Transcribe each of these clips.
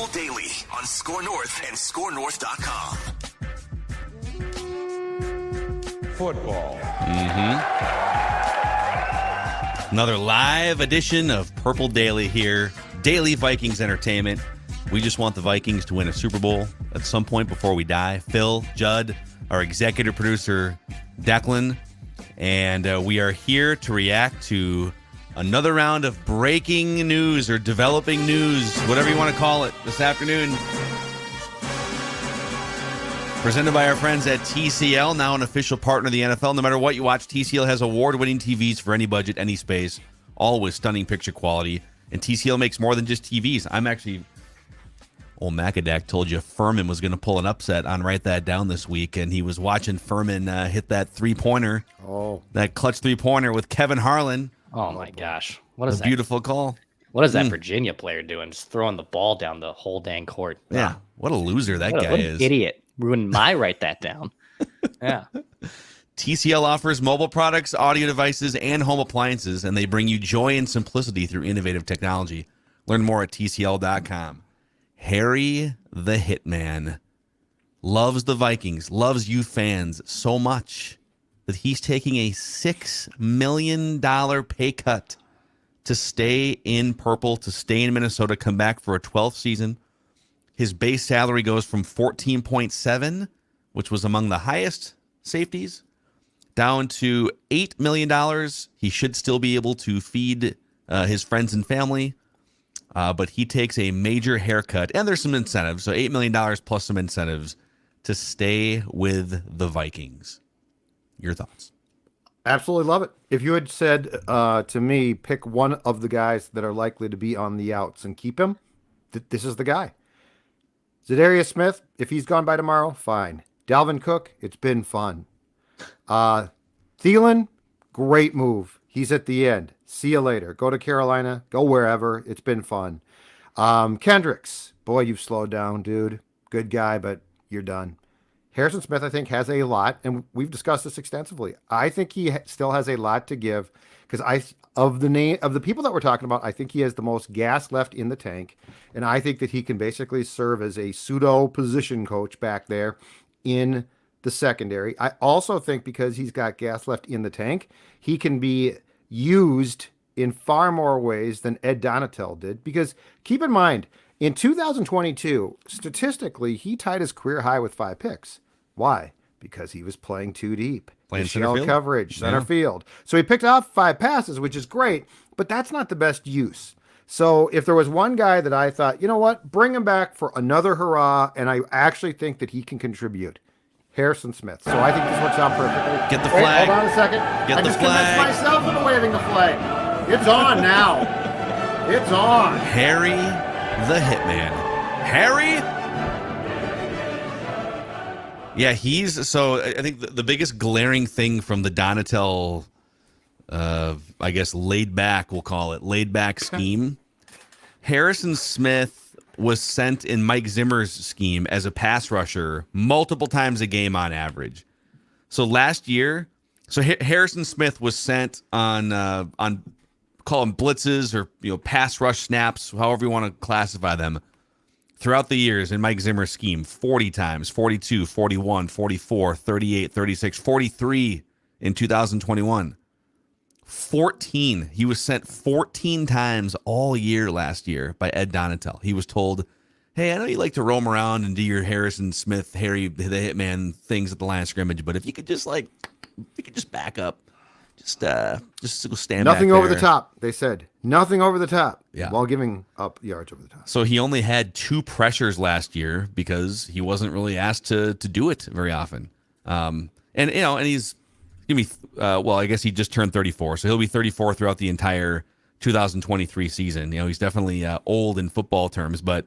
Purple Daily on Score North and ScoreNorth.com. Football. Another live edition of Purple Daily here. Daily Vikings entertainment. We just want the Vikings to win a Super Bowl at some point before we die. Phil, Judd, our executive producer, Declan, and we are here to react to another round of breaking news or developing news, whatever you want to call it, this afternoon. Presented by our friends at TCL, now an official partner of the NFL. No matter what you watch, TCL has award-winning TVs for any budget, any space, all with stunning picture quality. And TCL makes more than just TVs. Old Macadac told you Furman was going to pull an upset on Write That Down this week, and he was watching Furman hit that three-pointer, that clutch three-pointer with Kevin Harlan. Oh, my gosh. What is that? Beautiful call. What is that Virginia player doing? Just throwing the ball down the whole dang court. Yeah, what a loser that guy is. What an idiot. Ruined my Write That Down. Yeah. TCL offers mobile products, audio devices, and home appliances, and they bring you joy and simplicity through innovative technology. Learn more at TCL.com. Harry the Hitman loves the Vikings, loves you fans so much that he's taking a $6 million pay cut to stay in purple, to stay in Minnesota, come back for a 12th season. His base salary goes from $14.7, which was among the highest safeties, down to $8 million. He should still be able to feed his friends and family, but he takes a major haircut, and there's some incentives, so $8 million plus some incentives to stay with the Vikings. Your thoughts? Absolutely love it. If you had said to me, pick one of the guys that are likely to be on the outs and keep him, this is the guy. Zadarius Smith, if he's gone by tomorrow, fine. Dalvin Cook, it's been fun. Thielen, great move. He's at the end. See you later. Go to Carolina. Go wherever. It's been fun. Kendricks, boy, you've slowed down, dude. Good guy, but you're done. Harrison Smith, I think, has a lot, and we've discussed this extensively. I think he still has a lot to give because of the people that we're talking about, I think he has the most gas left in the tank, and I think that he can basically serve as a pseudo position coach back there in the secondary. I also think because he's got gas left in the tank, he can be used in far more ways than Ed Donatel did. Because keep in mind, in 2022, statistically, he tied his career high with 5 picks. Why? Because he was playing too deep. Playing shell coverage, center field. So he picked off 5 passes, which is great, but that's not the best use. So if there was one guy that I thought, you know what, bring him back for another hurrah, and I actually think that he can contribute, Harrison Smith. So I think this works out perfectly. Get the flag. Hold on a second. Get the flag. I just convinced myself into waving the flag. It's on now. It's on. Harry the Hitman. Harry? Yeah, so I think the biggest glaring thing from the Donatel, I guess, laid back scheme, Harrison Smith was sent in Mike Zimmer's scheme as a pass rusher multiple times a game on average. So last year, Harrison Smith was sent on call them blitzes or pass rush snaps, however you want to classify them, throughout the years in Mike Zimmer's scheme, 40 times, 42, 41, 44, 38, 36, 43 in 2021. 14. He was sent 14 times all year last year by Ed Donatel. He was told, hey, I know you like to roam around and do your Harrison Smith, Harry the Hitman things at the line of scrimmage, but if you could just back up, just go stand back Nothing over there. the top, they said. Nothing over the top, yeah, while giving up yards over the top. So he only had 2 pressures last year because he wasn't really asked to do it very often. And he's gonna be I guess he just turned 34, so he'll be 34 throughout the entire 2023 season. He's definitely old in football terms, but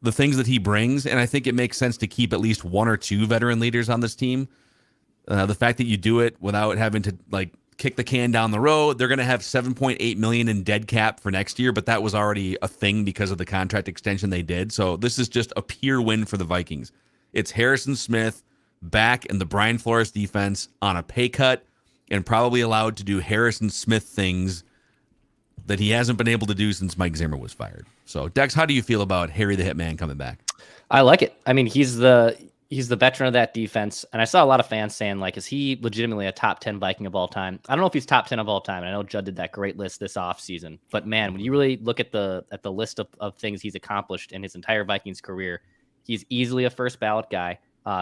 the things that he brings, and I think it makes sense to keep at least 1 or 2 veteran leaders on this team. The fact that you do it without having to kick the can down the road. They're going to have $7.8 million in dead cap for next year, but that was already a thing because of the contract extension they did. So this is just a pure win for the Vikings. It's Harrison Smith back in the Brian Flores defense on a pay cut and probably allowed to do Harrison Smith things that he hasn't been able to do since Mike Zimmer was fired. So, Dex, how do you feel about Harry the Hitman coming back? I like it. I mean, he's the veteran of that defense, and I saw a lot of fans saying, like, is he legitimately a top 10 Viking of all time? I don't know if he's top 10 of all time. I know Judd did that great list this offseason, but man, when you really look at the list of things he's accomplished in his entire Vikings career, he's easily a first ballot guy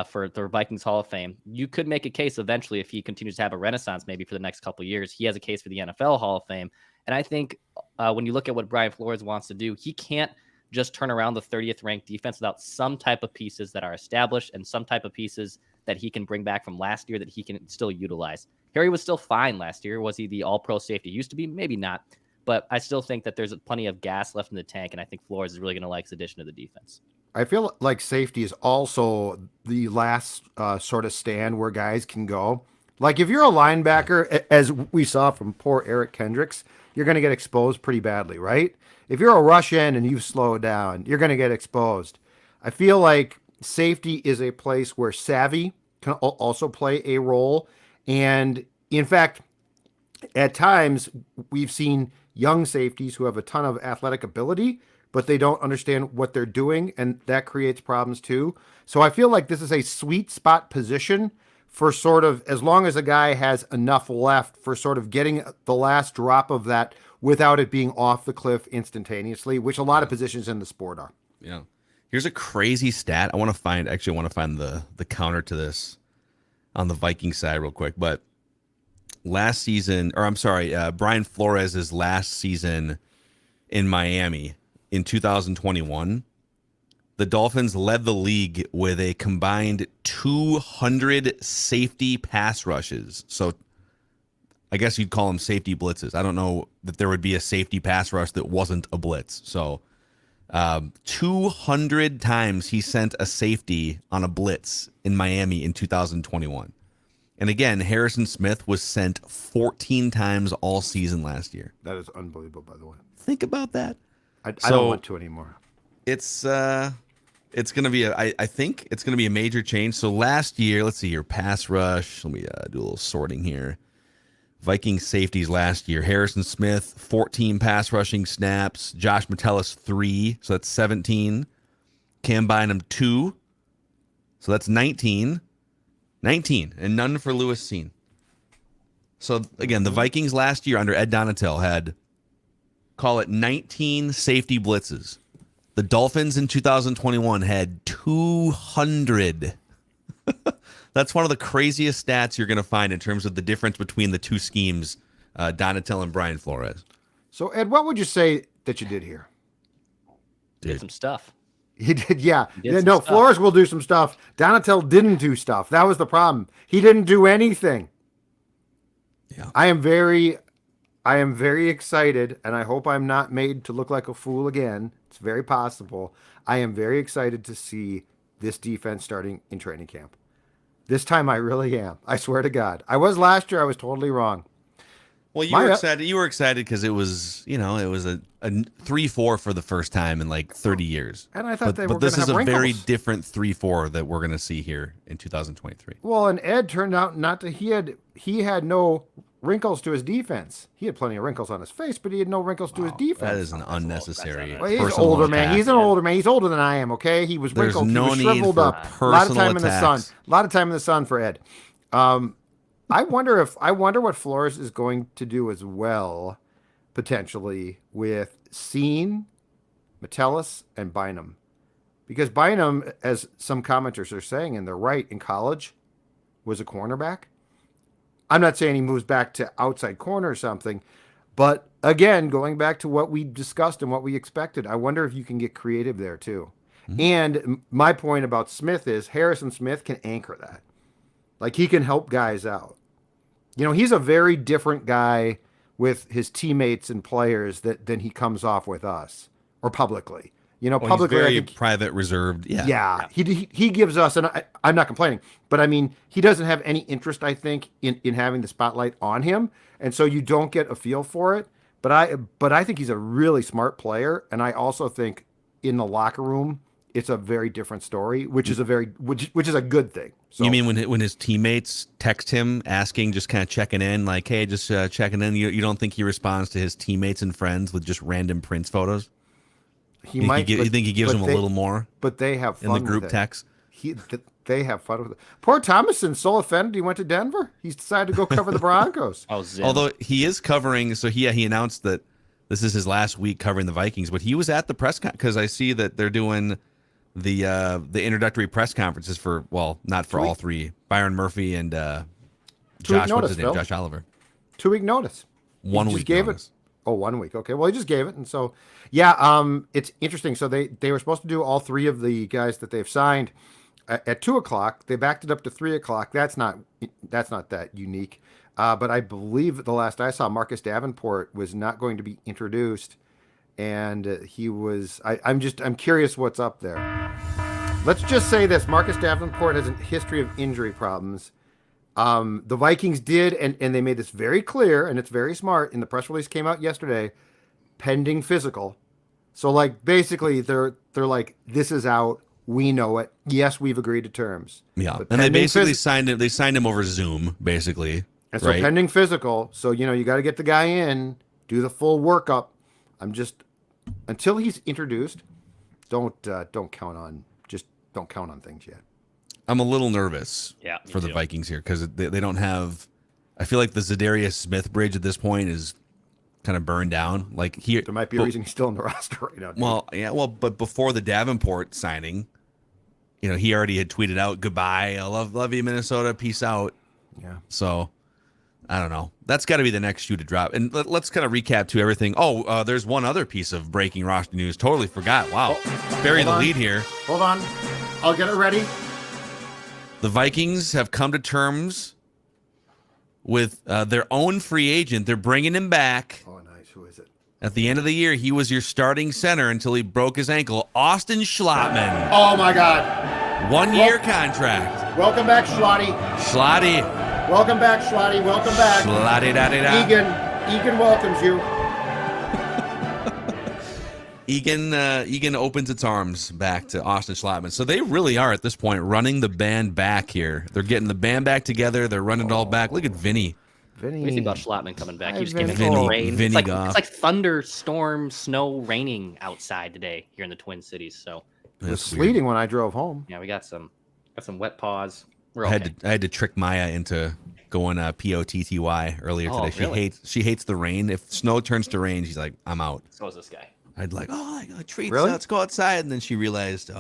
for the Vikings Hall of Fame. You could make a case eventually, if he continues to have a renaissance maybe for the next couple of years, he has a case for the NFL Hall of Fame. And I think when you look at what Brian Flores wants to do, he can't just turn around the 30th ranked defense without some type of pieces that are established and some type of pieces that he can bring back from last year that he can still utilize. Harry was still fine last year. Was he the all-pro safety he used to be? Maybe not. But I still think that there's plenty of gas left in the tank, and I think Flores is really going to like his addition to the defense. I feel like safety is also the last sort of stand where guys can go. Like if you're a linebacker, as we saw from poor Eric Kendricks, you're going to get exposed pretty badly, right? If you're a rush in and you slow down, you're going to get exposed. I feel like safety is a place where savvy can also play a role. And in fact, at times we've seen young safeties who have a ton of athletic ability, but they don't understand what they're doing, and that creates problems too. So I feel like this is a sweet spot position for sort of, as long as a guy has enough left for sort of getting the last drop of that without it being off the cliff instantaneously, which a lot of positions in the sport are. Yeah. Here's a crazy stat. I want to find the counter to this on the Viking side real quick. But last season, or I'm sorry, Brian Flores' last season in Miami in 2021, the Dolphins led the league with a combined 200 safety pass rushes. So I guess you'd call them safety blitzes. I don't know that there would be a safety pass rush that wasn't a blitz. So 200 times he sent a safety on a blitz in Miami in 2021. And again, Harrison Smith was sent 14 times all season last year. That is unbelievable, by the way. Think about that. I don't want to anymore. It's going to be I think it's going to be a major change. So last year, let's see here, pass rush. Let me do a little sorting here. Viking safeties last year: Harrison Smith, 14 pass rushing snaps. Josh Metellus, 3, so that's 17. Cam Bynum, 2, so that's 19. 19, and none for Lewis Seen. So again, the Vikings last year under Ed Donatel had, call it 19 safety blitzes. The Dolphins in 2021 had 200. That's one of the craziest stats you're going to find in terms of the difference between the two schemes, Donatel and Brian Flores. So, Ed, what would you say that you did here? Did some stuff. He did, yeah. Did No, stuff. Flores will do some stuff. Donatel didn't do stuff. That was the problem. He didn't do anything. Yeah. I am very excited, and I hope I'm not made to look like a fool again. It's very possible. I am very excited to see this defense starting in training camp. This time I really am. I swear to God. I was last year. I was totally wrong. Well, you were excited. You were excited because it was, it was a 3-4 for the first time in like 30 years. And I thought but this is a very different 3-4 that we're going to see here in 2023. Well, and Ed turned out not to. He had no wrinkles to his defense. He had plenty of wrinkles on his face, but he had no wrinkles to his defense. That is an unnecessary. Well, he's an older man. He's an older man. He's older than I am. Okay, he was wrinkled. No he was need shriveled for up. A lot of time personal in the sun. attacks. A lot of time in the sun for Ed. I wonder what Flores is going to do as well, potentially with Seen, Metellus, and Bynum, because Bynum, as some commenters are saying, and they're right, in college was a cornerback. I'm not saying he moves back to outside corner or something, but again, going back to what we discussed and what we expected, I wonder if you can get creative there too. Mm-hmm. And my point about Smith is Harrison Smith can anchor that. Like, he can help guys out. He's a very different guy with his teammates and players than he comes off with us or publicly. Publicly, he's very I think, private, reserved. Yeah. He gives us, and I'm not complaining, but I mean, he doesn't have any interest, I think, in having the spotlight on him, and so you don't get a feel for it. But I think he's a really smart player, and I also think in the locker room, it's a very different story, which is a good thing. So, you mean when his teammates text him asking, just kind of checking in, like, hey, just checking in? You don't think he responds to his teammates and friends with just random Prince photos? He might. You think he gives him a little more? But they have fun in the group with it. text. They have fun with it. Poor Thomason's so offended he went to Denver. He's decided to go cover the Broncos. Although he is covering, so he announced that this is his last week covering the Vikings, but he was at the press conference because I see that they're doing the introductory press conferences for, well, not for all three, Byron Murphy and Josh, what's his name? Josh Oliver. 2 week notice. 1 week notice. Oh, 1 week. Okay. Well, he just gave it. And so, yeah, it's interesting. So they were supposed to do all three of the guys that they've signed at 2:00. They backed it up to 3:00. That's not that unique. But I believe the last I saw, Marcus Davenport was not going to be introduced. And he was, I'm curious what's up there. Let's just say this. Marcus Davenport has a history of injury problems. The Vikings did, and they made this very clear, and it's very smart, and the press release came out yesterday, pending physical. So, like, basically, they're like, this is out. We know it. Yes, we've agreed to terms. Yeah, and they basically signed him. They signed him over Zoom, basically. And so, pending physical. So, you got to get the guy in, do the full workup. Until he's introduced, don't count on things yet. I'm a little nervous for the too. Vikings here because they don't have. I feel like the Zadarius Smith bridge at this point is kind of burned down. Like here, there might be a reason he's still in the roster right now. Dude. But before the Davenport signing, he already had tweeted out goodbye. I love you, Minnesota. Peace out. Yeah. So I don't know. That's got to be the next shoe to drop. And let's kind of recap to everything. Oh, there's one other piece of breaking roster news. Totally forgot. Wow, bury the lead here. Hold on, I'll get it ready. The Vikings have come to terms with their own free agent. They're bringing him back. Oh, nice. Who is it? At the end of the year, he was your starting center until he broke his ankle. Austin Schlottman. Oh, my God. 1 year contract. Welcome back, Schlotty. Schlotty. Welcome back, Schlotty. Welcome back. Schlotty-da-da-da. Egan welcomes you. Egan opens its arms back to Austin Schlottman. So they really are at this point running the band back here. They're getting the band back together. They're running it all back. Look at Vinny. What do you think about Schlottman coming back? He just came in Vinny, rain. Vinny It's like thunderstorm, snow, raining outside today here in the Twin Cities. So it was sleeting when I drove home. Yeah, we got some wet paws. We're okay. I had to trick Maya into going POTTY earlier today. She hates the rain. If snow turns to rain, she's like, I'm out. So is this guy. I'd like, treats. Really? Let's go outside. And then she realized,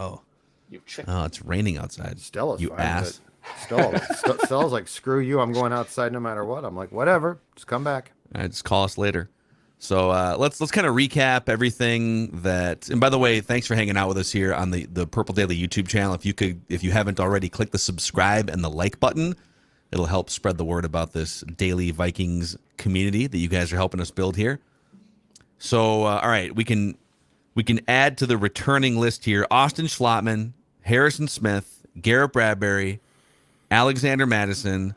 it's raining outside. Stella's you fine, ass. Stella's like, screw you. I'm going outside no matter what. I'm like, whatever. Just come back. All right, just call us later. So let's kind of recap everything that. And by the way, thanks for hanging out with us here on the Purple Daily YouTube channel. If you haven't already, click the subscribe and the like button. It'll help spread the word about this daily Vikings community that you guys are helping us build here. So, all right, we can add to the returning list here: Austin Schlottman, Harrison Smith, Garrett Bradbury, Alexander Madison,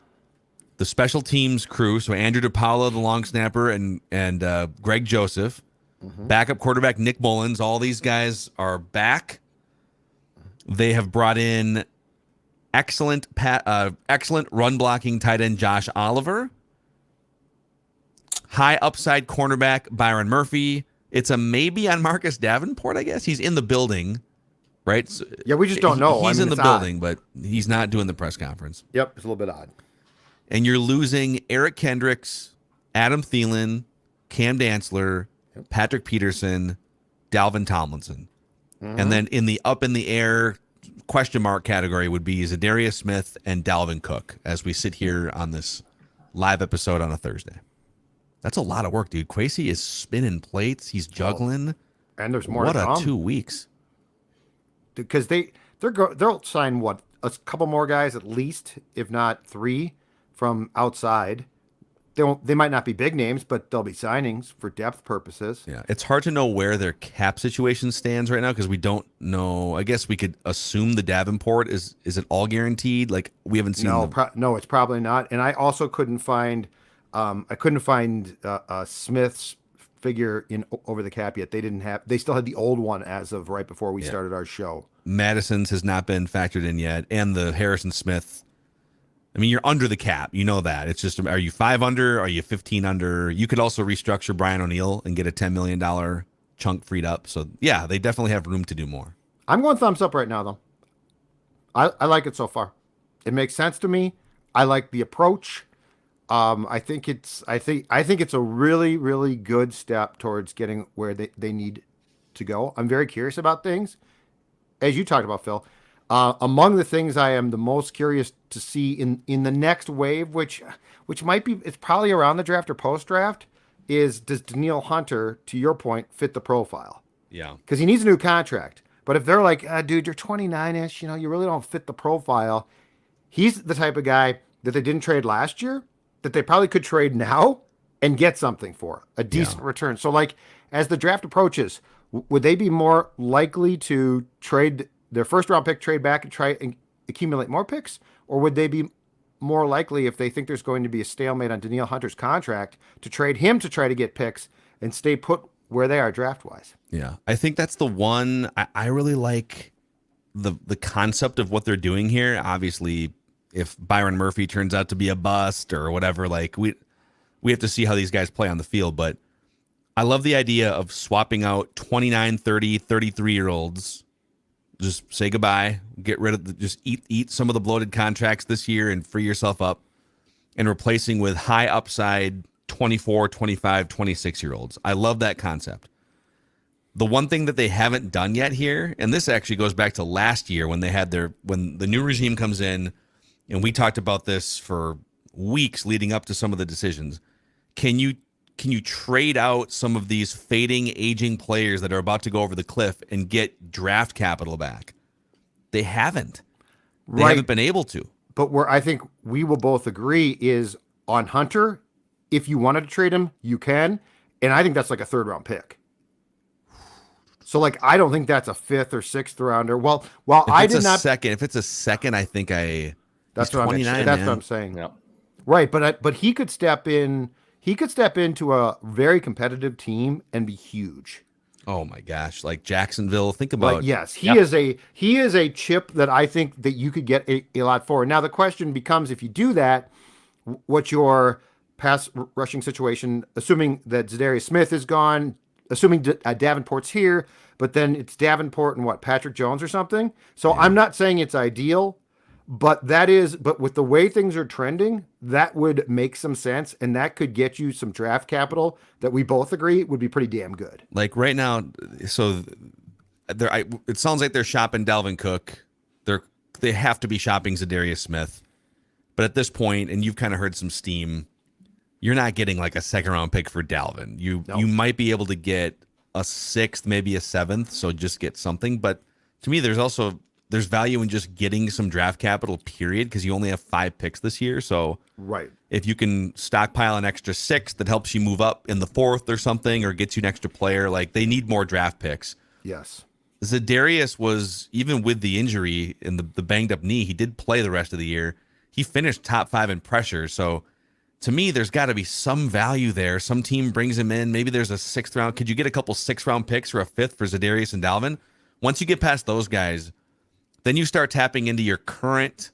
the special teams crew. So Andrew DePaula, the long snapper, and Greg Joseph, backup quarterback Nick Mullins. All these guys are back. They have brought in excellent run blocking tight end Josh Oliver. High upside cornerback Byron Murphy. It's a maybe on Marcus Davenport, I guess. He's in the building, right? So, yeah, we just don't know. He's in the building, but he's not doing the press conference. Yep, it's a little bit odd. And you're losing Eric Kendricks, Adam Thielen, Cam Dantzler, Patrick Peterson, Dalvin Tomlinson. And then in the up in the air question mark category would be Zadarius Smith and Dalvin Cook as we sit here on this live episode on a Thursday. That's a lot of work, dude. Kwesi is spinning plates. He's juggling. And there's more to come. What a 2 weeks. Because they'll sign, a couple more guys at least, if not three, from outside. They might not be big names, but they'll be signings for depth purposes. Yeah, it's hard to know where their cap situation stands right now because we don't know. I guess we could assume the Davenport is it all guaranteed? Like we haven't seen. No, it's probably not. And I also couldn't find. Smith's figure in over the cap yet. They still had the old one as of right before we started our show. Madison's has not been factored in yet, and the Harrison Smith. I mean, you're under the cap. You know that. It's just, are you 5 under? Are you 15 under? You could also restructure Brian O'Neill and get a $10 million chunk freed up. So yeah, they definitely have room to do more. I'm going thumbs up right now, though. I like it so far. It makes sense to me. I like the approach. I think it's a really, really good step towards getting where they need to go. I'm very curious about things, as you talked about, Phil. Among the things I am the most curious to see in the next wave, which might be, it's probably around the draft or post draft, is does Danielle Hunter, to your point, fit the profile? Yeah, Because he needs a new contract. But if they're like, dude, you're 29-ish, you really don't fit the profile. He's the type of guy that they didn't trade last year that they probably could trade now and get something for a decent return. So, like, as the draft approaches, would they be more likely to trade their first round pick, trade back and try and accumulate more picks? Or would they be more likely, if they think there's going to be a stalemate on Danielle Hunter's contract, to trade him to try to get picks and stay put where they are draft-wise? Yeah, I think that's the one. I really like the concept of what they're doing here. Obviously, if Byron Murphy turns out to be a bust or whatever, like we have to see how these guys play on the field. But I love the idea of swapping out 29, 30, 33-year-olds. Just say goodbye, get rid of just eat some of the bloated contracts this year and free yourself up, and replacing with high upside 24, 25, 26-year-olds. I love that concept. The one thing that they haven't done yet here, and this actually goes back to last year when the new regime comes in, and we talked about this for weeks leading up to some of the decisions. Can you trade out some of these fading, aging players that are about to go over the cliff and get draft capital back? They haven't. They haven't been able to. But where I think we will both agree is on Hunter, if you wanted to trade him, you can. And I think that's like a third-round pick. So, like, I don't think that's a fifth or sixth rounder. Well, if it's a second, I think that's what 29. That's what I'm saying. Yep. Right, but he could step in. He could step into a very competitive team and be huge. Oh my gosh, like Jacksonville. Think about. But yes, he is a chip that I think that you could get a lot for. Now the question becomes, if you do that, what's your pass rushing situation? Assuming that Zadarius Smith is gone, assuming Davenport's here, but then it's Davenport and Patrick Jones or something. So I'm not saying it's ideal, but with the way things are trending, that would make some sense, and that could get you some draft capital that we both agree would be pretty damn good. Like right now, so it sounds like they're shopping Dalvin Cook. They have to be shopping Zadarius Smith. But at this point, and you've kind of heard some steam, you're not getting like a second round pick for Dalvin. You might be able to get a sixth, maybe a seventh, so just get something. But to me, there's value in just getting some draft capital, period, because you only have 5 picks this year. So if you can stockpile an extra 6 that helps you move up in the 4th or something, or gets you an extra player, like they need more draft picks. Yes. Zadarius was, even with the injury and the banged up knee, he did play the rest of the year. He finished top 5 in pressure. So to me, there's got to be some value there. Some team brings him in. Maybe there's a 6th round. Could you get a couple 6th round picks or a 5th for Zadarius and Dalvin? Once you get past those guys, then you start tapping into your current,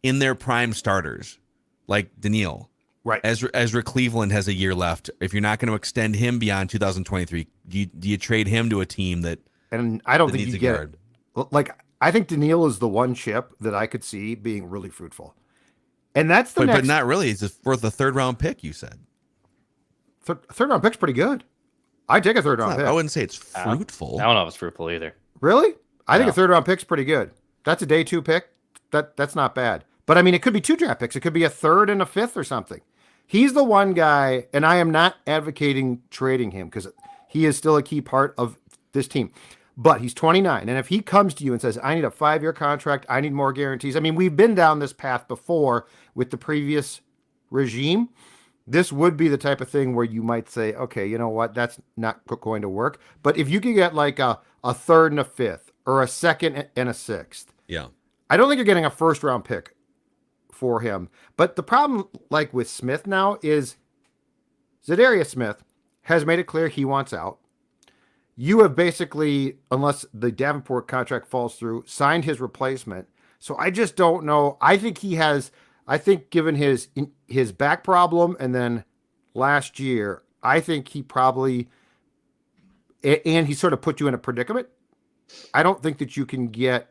in their prime starters, like Danielle. Right. Ezra Cleveland has a year left. If you're not going to extend him beyond 2023, do you trade him to a team that? And I don't think you get it. Like, I think Danielle is the one chip that I could see being really fruitful. And that's but not really. It's worth a 3rd round pick, you said. Third round pick's pretty good. I'd take a 3rd round pick. I wouldn't say it's fruitful. I don't know if it's fruitful either. Really? I think a 3rd round pick's pretty good. That's a day 2 pick. That's not bad. But I mean, it could be 2 draft picks. It could be a 3rd and a 5th or something. He's the one guy, and I am not advocating trading him because he is still a key part of this team. But he's 29, and if he comes to you and says, I need a 5-year contract, I need more guarantees. I mean, we've been down this path before with the previous regime. This would be the type of thing where you might say, okay, you know what, that's not going to work. But if you could get like a 3rd and a 5th, or a 2nd and a 6th, I don't think you're getting a 1st round pick for him. But the problem, like with Smith now, is Zadarius Smith has made it clear he wants out. You have basically, unless the Davenport contract falls through, signed his replacement. So I just don't know. I think given his back problem and then last year, I think he probably and he sort of put you in a predicament. I don't think that you can get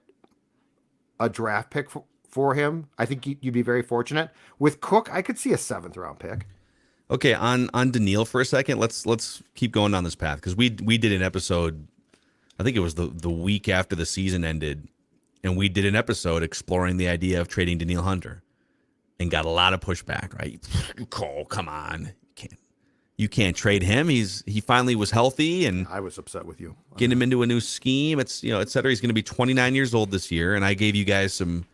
a draft pick for him. I think you'd be very fortunate. With Cook, I could see a 7th round pick. Okay, on Danielle for a second. Let's keep going down this path because we did an episode. I think it was the week after the season ended, and we did an episode exploring the idea of trading Danielle Hunter, and got a lot of pushback. Right? Cole, come on, you can't trade him. He finally was healthy, and I was upset with you. Getting him into a new scheme. It's et cetera. He's going to be 29 years old this year, and I gave you guys some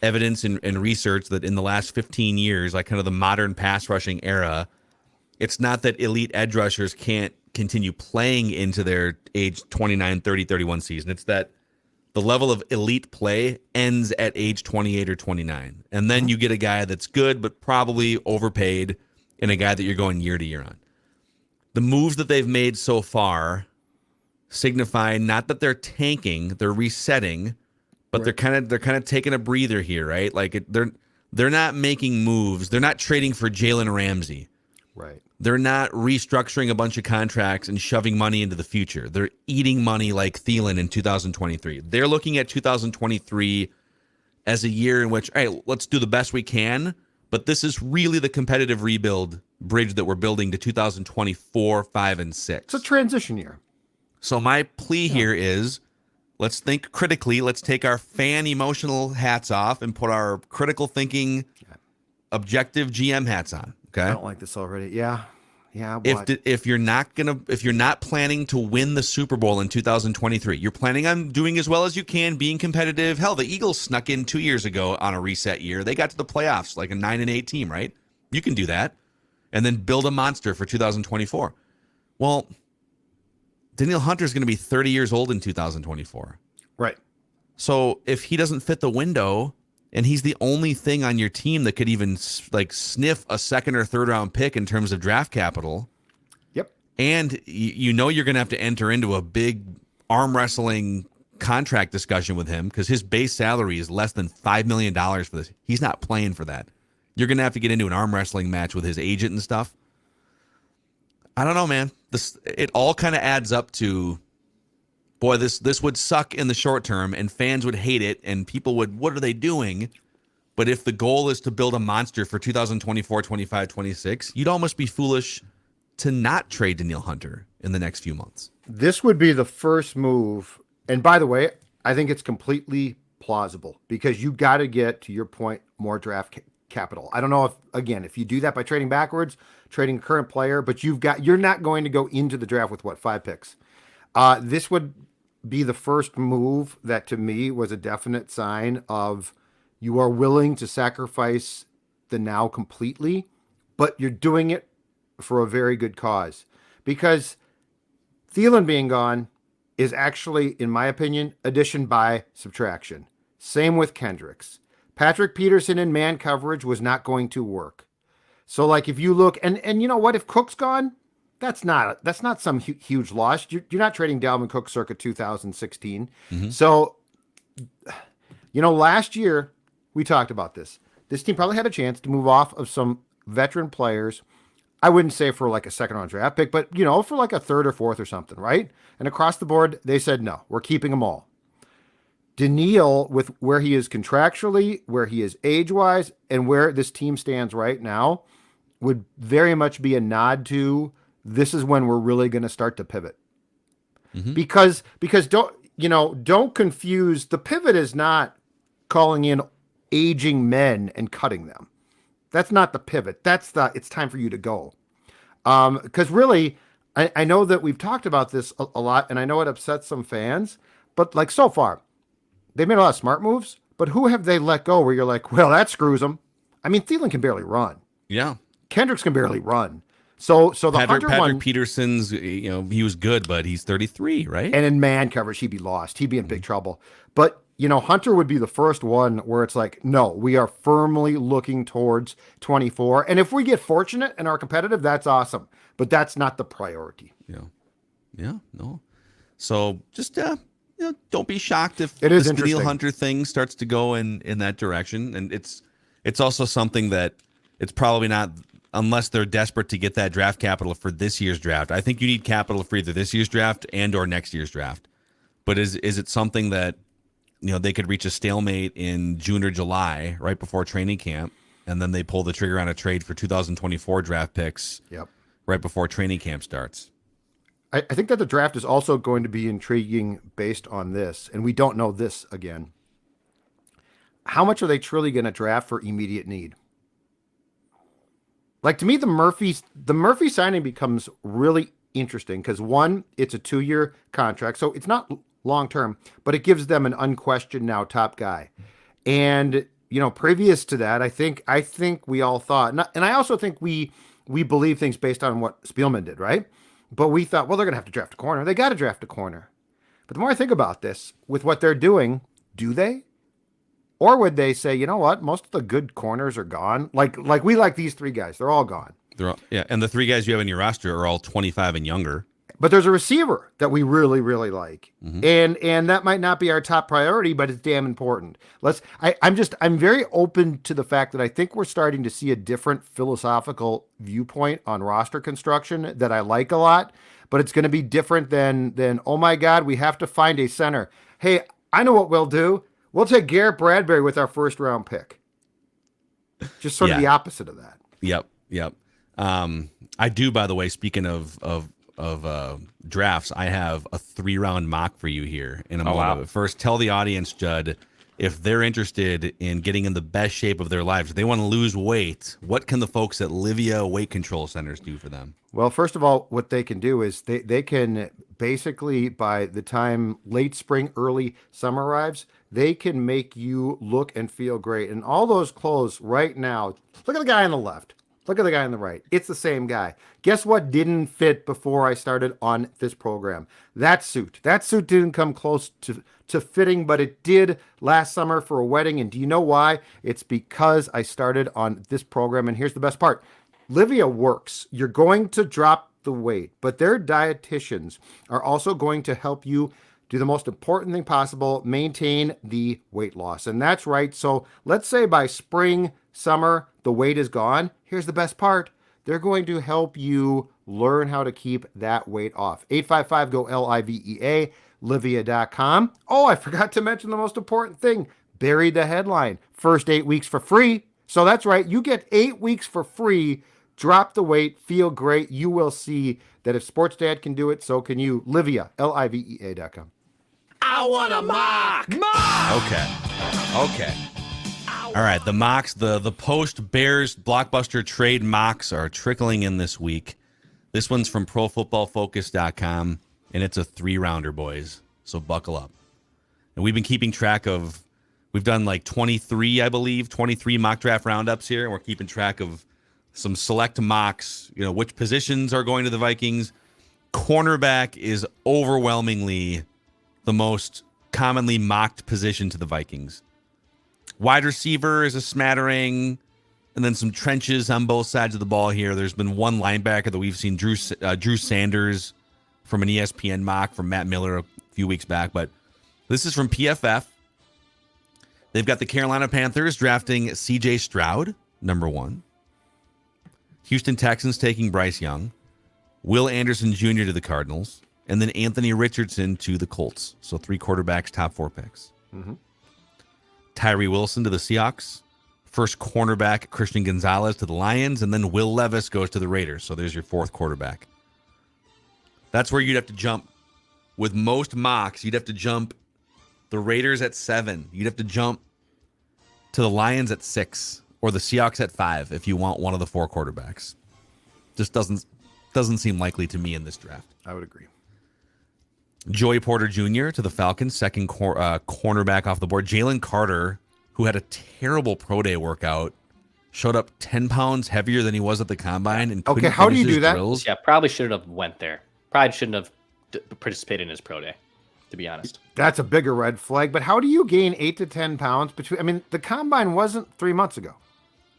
evidence and research that in the last 15 years, like kind of the modern pass rushing era, it's not that elite edge rushers can't continue playing into their age 29, 30, 31 season. It's that the level of elite play ends at age 28 or 29. And then you get a guy that's good, but probably overpaid, and a guy that you're going year to year on. The moves that they've made so far signify not that they're tanking, they're resetting, but they're kind of taking a breather here, right? Like they're not making moves. They're not trading for Jalen Ramsey. Right. They're not restructuring a bunch of contracts and shoving money into the future. They're eating money like Thielen in 2023. They're looking at 2023 as a year in which, all right, let's do the best we can, but this is really the competitive rebuild bridge that we're building to 2024, 5, and 6. It's a transition year. So my plea here is, let's think critically. Let's take our fan emotional hats off and put our critical thinking, objective GM hats on. Okay. I don't like this already. Yeah. If you're not planning to win the Super Bowl in 2023, you're planning on doing as well as you can, being competitive. Hell, the Eagles snuck in 2 years ago on a reset year. They got to the playoffs like a 9-8 team, right? You can do that, and then build a monster for 2024. Well, Danielle Hunter is going to be 30 years old in 2024. Right. So if he doesn't fit the window, and he's the only thing on your team that could even like sniff a 2nd or 3rd round pick in terms of draft capital. Yep. And you're going to have to enter into a big arm wrestling contract discussion with him because his base salary is less than $5 million for this. He's not playing for that. You're going to have to get into an arm wrestling match with his agent and stuff. I don't know, man. It all kind of adds up to, boy, this would suck in the short term, and fans would hate it, and people would, what are they doing? But if the goal is to build a monster for 2024, 25, 26, you'd almost be foolish to not trade Danielle Hunter in the next few months. This would be the first move. And by the way, I think it's completely plausible because you got to get, to your point, more draft capital. I don't know if you do that by trading backwards, trading a current player, but you're not going to go into the draft with 5 picks. This would be the first move that to me was a definite sign of you are willing to sacrifice the now completely, but you're doing it for a very good cause. Because Thielen being gone is actually, in my opinion, addition by subtraction. Same with Kendricks. Patrick Peterson in man coverage was not going to work. So like if you look, and you know what, if Cook's gone, that's not some huge loss. You're not trading Dalvin Cook circa 2016. Mm-hmm. So, last year we talked about this. This team probably had a chance to move off of some veteran players. I wouldn't say for like a 2nd round draft pick, but for like a 3rd or 4th or something, right? And across the board, they said, no, we're keeping them all. Danielle, with where he is contractually, where he is age-wise, and where this team stands right now, would very much be a nod to this is when we're really going to start to pivot. Mm-hmm. Because don't confuse, the pivot is not calling in aging men and cutting them. That's not the pivot. It's time for you to go. Because really, I know that we've talked about this a lot, and I know it upsets some fans, but like so far, they've made a lot of smart moves, but who have they let go where you're like, well, that screws them? I mean, Thielen can barely run. Yeah. Kendricks can barely run. So the Hunter Patrick one, Peterson's, he was good, but he's 33, right? And in man coverage, he'd be lost. He'd be in big trouble. But, Hunter would be the first one where it's like, no, we are firmly looking towards 24. And if we get fortunate and are competitive, that's awesome. But that's not the priority. Yeah, no. So just, don't be shocked if it is this Danielle Hunter thing starts to go in that direction. And it's also something that it's probably not unless they're desperate to get that draft capital for this year's draft. I think you need capital for either this year's draft and or next year's draft. But is it something that they could reach a stalemate in June or July, right before training camp, and then they pull the trigger on a trade for 2024 draft picks right before training camp starts? I think that the draft is also going to be intriguing based on this, and we don't know this again. How much are they truly going to draft for immediate need? Like, to me, the Murphy signing becomes really interesting because, one, it's a 2-year contract, so it's not long-term, but it gives them an unquestioned now top guy. And, previous to that, I think we all thought, and I also think we believe things based on what Spielman did, right? But we thought, well, they're going to have to draft a corner. They got to draft a corner. But the more I think about this, with what they're doing, do they? Or would they say, you know what? Most of the good corners are gone. Like we like these 3 guys. They're all gone. And the 3 guys you have in your roster are all 25 and younger. But there's a receiver that we really, really like. Mm-hmm. And that might not be our top priority, but it's damn important. I'm very open to the fact that I think we're starting to see a different philosophical viewpoint on roster construction that I like a lot, but it's going to be different than, oh my God, we have to find a center. Hey, I know what we'll do. We'll take Garrett Bradbury with our first round pick. Just sort of the opposite of that. Yep. I do, by the way, speaking of drafts, I have a 3-round mock for you here in a moment. Wow. First, tell the audience, Judd, if they're interested in getting in the best shape of their lives, if they want to lose weight, what can the folks at Livia Weight Control Centers do for them? Well, first of all, what they can do is they can basically, by the time late spring, early summer arrives, they can make you look and feel great. And all those clothes right now, look at the guy on the left. Look at the guy on the right. It's the same guy. Guess what didn't fit before I started on this program? That suit. That suit didn't come close to fitting, but it did last summer for a wedding. And do you know why? It's because I started on this program. And here's the best part. Livia works. You're going to drop the weight, but their dietitians are also going to help you do the most important thing possible, maintain the weight loss. And that's right. So let's say by spring, summer, the weight is gone. Here's the best part. They're going to help you learn how to keep that weight off. 855-GO-LIVEA, Livia.com. Oh, I forgot to mention the most important thing. Buried the headline. First 8 weeks for free. So that's right. You get 8 weeks for free. Drop the weight. Feel great. You will see that if Sports Dad can do it, so can you. Livia, LIVEA.com. I want a mock. Okay. All right, the mocks, the post-Bears blockbuster trade mocks are trickling in this week. This one's from ProFootballFocus.com, and it's a 3-rounder, boys. So buckle up. And we've been keeping track of, we've done like 23, I believe, 23 mock draft roundups here, and we're keeping track of some select mocks, which positions are going to the Vikings. Cornerback is overwhelmingly the most commonly mocked position to the Vikings. Wide receiver is a smattering, and then some trenches on both sides of the ball here. There's been one linebacker that we've seen, Drew Sanders, from an ESPN mock from Matt Miller a few weeks back. But this is from PFF. They've got the Carolina Panthers drafting C.J. Stroud, number 1. Houston Texans taking Bryce Young. Will Anderson Jr. to the Cardinals. And then Anthony Richardson to the Colts. So 3 quarterbacks, top 4 picks. Mm-hmm. Tyree Wilson to the Seahawks. First cornerback, Christian Gonzalez to the Lions. And then Will Levis goes to the Raiders. So there's your 4th quarterback. That's where you'd have to jump. With most mocks, you'd have to jump the Raiders at 7. You'd have to jump to the Lions at 6. Or the Seahawks at 5 if you want one of the 4 quarterbacks. Just doesn't seem likely to me in this draft. I would agree. Joey Porter Jr. to the Falcons, second cornerback off the board. Jalen Carter, who had a terrible pro day workout, showed up 10 pounds heavier than he was at the combine. And okay, how do you do that? Drills. Yeah, probably shouldn't have went there. Probably shouldn't have participated in his pro day, to be honest. That's a bigger red flag. But how do you gain 8 to 10 pounds between? I mean, the combine wasn't 3 months ago.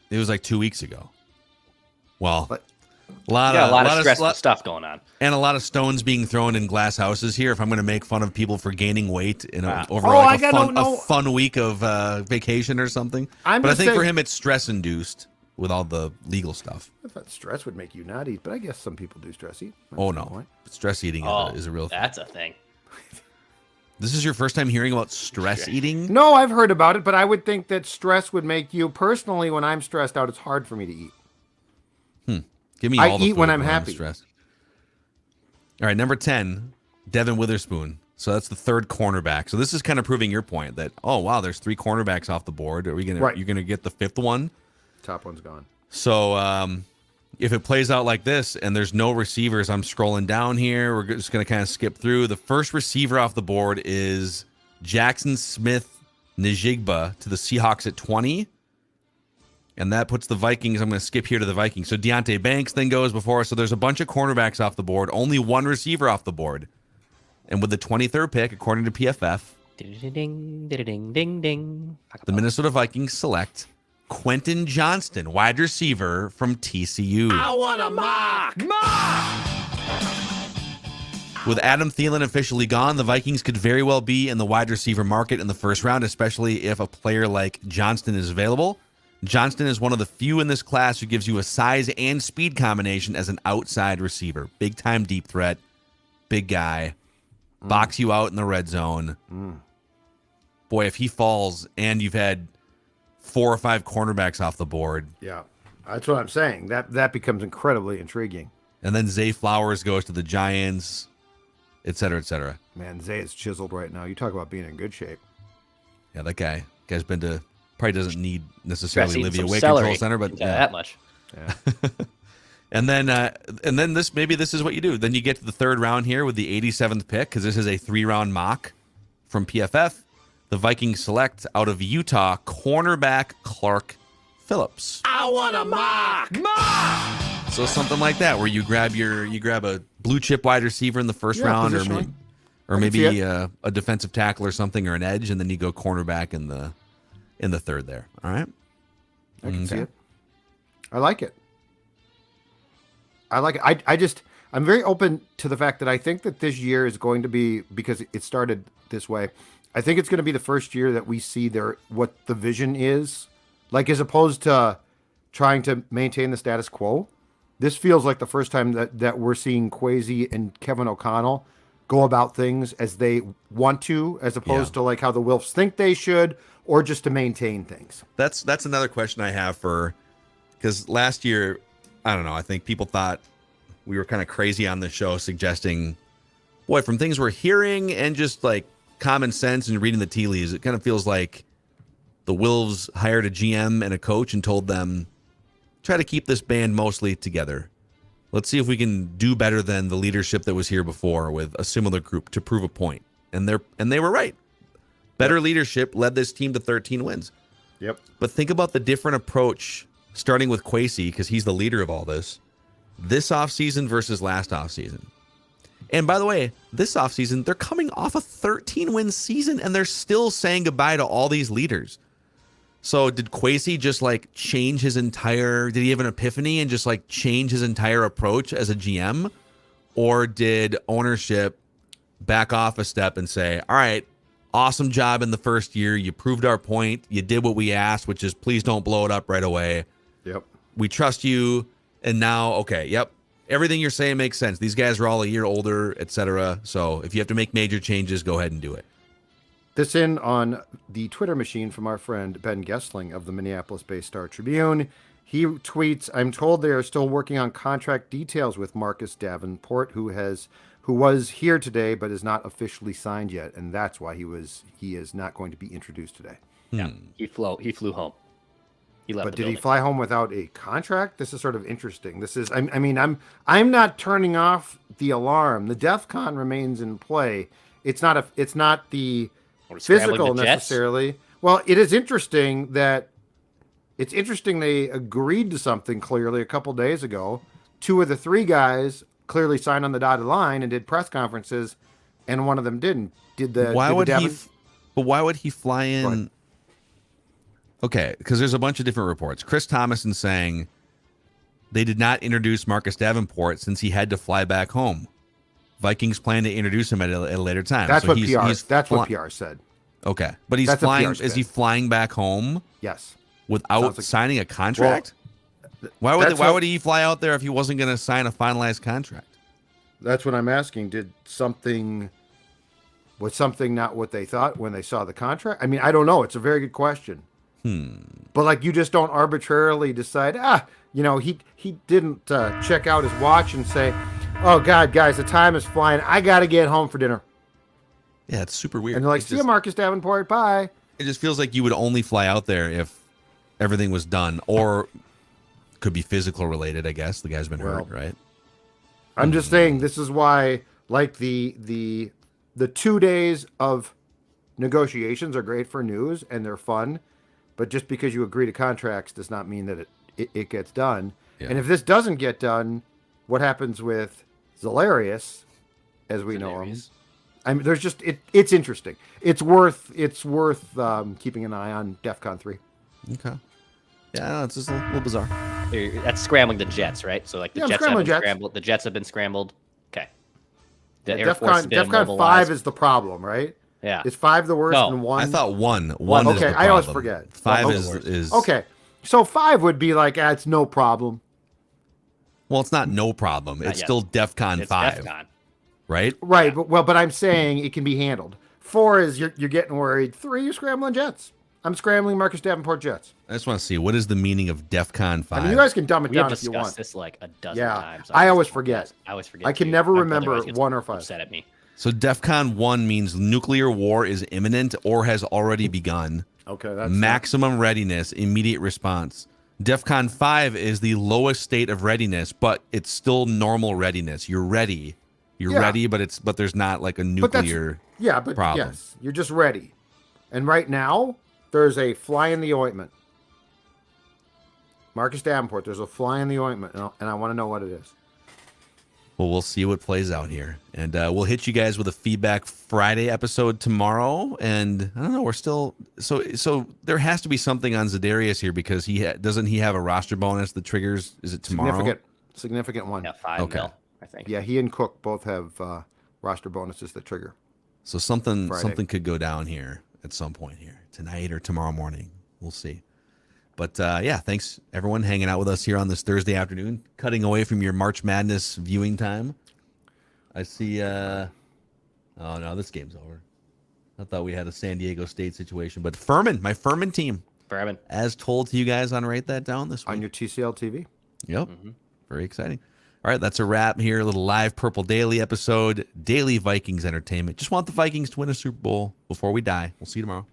It was like 2 weeks ago. Well, but, a lot of stressful stuff going on. And a lot of stones being thrown in glass houses here if I'm going to make fun of people for gaining weight over a fun week of vacation or something. But I think for him it's stress-induced. with all the legal stuff. I thought stress would make you not eat, but I guess some people do stress eat. Oh, no. Stress eating is a real thing. That's a thing. This is your first time hearing about stress eating? No, I've heard about it, but I would think that stress would make you, personally, when I'm stressed out, it's hard for me to eat. Give me I all the eat food when I'm happy. stressed. All right, number 10, Devin Witherspoon. So that's the third cornerback. So this is kind of proving your point that, oh, wow, there's 3 cornerbacks off the board. Are we gonna Right. You're going to get the 5th one? Top one's gone. So if it plays out like this and there's no receivers, I'm scrolling down here. We're just going to kind of skip through. The first receiver off the board is Jackson Smith-Njigba to the Seahawks at 20. And that puts the Vikings. I'm going to skip here to the Vikings. So Deonte Banks then goes before. So there's a bunch of cornerbacks off the board. Only one receiver off the board. And with the 23rd pick, according to PFF, Ding, ding, ding, ding. the Minnesota Vikings select Quentin Johnston, wide receiver from TCU. I want a mock. With Adam Thielen officially gone, the Vikings could very well be in the wide receiver market in the first round, especially if a player like Johnston is available. Johnston is one of the few in this class who gives you a size and speed combination as an outside receiver. Big time deep threat, big guy, box you out in the red zone. Boy, if he falls and you've had 4 or 5 cornerbacks off the board. Yeah, that's what I'm saying. That becomes incredibly intriguing. And then Zay Flowers goes to the Giants, et cetera, et cetera. Man, Zay is chiseled right now. You talk about being in good shape. Yeah, that guy's been to, probably doesn't need necessarily Stress eating Livia some Weight celery. Control Center, but Yeah, that much. Yeah. And then this is what you do. Then you get to the 3rd round here with the 87th pick, because this is a 3-round mock from PFF. The Vikings select out of Utah cornerback Clark Phillips. I want a mock. So something like that, where you grab a blue chip wide receiver in the first round, positionally. or I can see maybe it. a defensive tackle or something, or an edge, and then you go cornerback in the 3rd there. All right, I can see Okay. it. I like it. I'm very open to the fact that I think that this year is going to be, because it started this way, I think it's going to be the first year that we see what the vision is, like, as opposed to trying to maintain the status quo. This feels like the first time that we're seeing Kwesi and Kevin O'Connell go about things as they want to, as opposed to like how the Wilfs think they should, or just to maintain things. That's another question I have because last year, I don't know, I think people thought we were kind of crazy on the show, suggesting, boy, from things we're hearing and just like common sense and reading the tea leaves, it kind of feels like the Wolves hired a GM and a coach and told them, try to keep this band mostly together. Let's see if we can do better than the leadership that was here before with a similar group to prove a point. And they were right. Better leadership led this team to 13 wins. Yep. But think about the different approach, starting with Kwesi, because he's the leader of all this offseason versus last offseason. And by the way, this offseason, they're coming off a 13-win season, and they're still saying goodbye to all these leaders. So did Kwesi just like change did he have an epiphany and just like change his entire approach as a GM? Or did ownership back off a step and say, all right, awesome job in the first year. You proved our point. You did what we asked, which is please don't blow it up right away. Yep. We trust you. And now, okay, yep. Everything you're saying makes sense. These guys are all a year older, etc. So if you have to make major changes, go ahead and do it. This in on the Twitter machine from our friend Ben Gessling of the Minneapolis-based Star Tribune. He tweets, I'm told they are still working on contract details with Marcus Davenport, who was here today but is not officially signed yet, and that's why he is not going to be introduced today. Yeah, he flew home. He left. But the did he building. fly home without a contract? This is sort of interesting. This is, I'm not turning off the alarm. The DEFCON remains in play. It's not the physical necessarily. Well, it is interesting that they agreed to something clearly a couple days ago. 2 of the 3 guys clearly signed on the dotted line and did press conferences, and one of them didn't. Why would he fly in? Okay, because there's a bunch of different reports. Chris Thomason saying they did not introduce Marcus Davenport since he had to fly back home. Vikings plan to introduce him at a later time. That's so what PR said. Okay, but he's flying. Is he flying back home? Yes. Without signing a contract? Why would he fly out there if he wasn't going to sign a finalized contract? That's what I'm asking. Was something not what they thought when they saw the contract? I mean, I don't know. It's a very good question. But like, you just don't arbitrarily decide, he didn't check out his watch and say, oh God, guys, the time is flying. I got to get home for dinner. Yeah, it's super weird. And they're like, see you, Marcus Davenport. Bye. It just feels like you would only fly out there if everything was done, or could be physical related. I guess the guy's been hurt, right? I'm just saying, this is why, like, the 2 days of negotiations are great for news and they're fun, but just because you agree to contracts does not mean that it gets done. Yeah. And if this doesn't get done, what happens with Zalarius, as we know him? I mean, there's just it's interesting. It's worth keeping an eye on DEFCON 3. Okay. Yeah, it's just a little bizarre. That's scrambling the jets, right? So like the Jets have been scrambled. The Jets have been scrambled. Okay. The Air Force has been DEFCON 5 is the problem, right? Yeah. Is 5 the worst than 1? I thought 1. 1 is the problem. I always forget. 5 is okay. So 5 would be like, it's no problem. Well, it's not no problem. It's still DEFCON 5. DEFCON. Right? Right. Yeah. But I'm saying it can be handled. 4 is you're getting worried. 3, you're scrambling jets. I'm scrambling Marcus Davenport jets. I just want to see, what is the meaning of DEFCON 5? I mean, you guys can dumb it down if you want. We have discussed this like a dozen times. I always forget. I can never remember 1 or 5. Upset at me. So DEFCON 1 means nuclear war is imminent or has already begun. Okay, that's maximum readiness, immediate response. DEFCON 5 is the lowest state of readiness, but it's still normal readiness. You're ready. You're ready, but there's not like a nuclear problem. Yes, you're just ready. And right now, there's a fly in the ointment. Marcus Davenport, there's a fly in the ointment, and I want to know what it is. Well, we'll see what plays out here. And we'll hit you guys with a Feedback Friday episode tomorrow. And I don't know, we're still... So there has to be something on Za'Darius here, because doesn't he have a roster bonus that triggers... Is it tomorrow? Significant one. Yeah, 5 mil, I think. Yeah, he and Cook both have roster bonuses that trigger. So something could go down here at some point here. Tonight or tomorrow morning. We'll see. But thanks everyone hanging out with us here on this Thursday afternoon, cutting away from your March Madness viewing time. I see. Oh no, this game's over. I thought we had a San Diego State situation, but my Furman team, as told to you guys on Write That Down this week on your TCL TV. Yep, very exciting. All right, that's a wrap here. A little live Purple Daily episode, daily Vikings entertainment. Just want the Vikings to win a Super Bowl before we die. We'll see you tomorrow.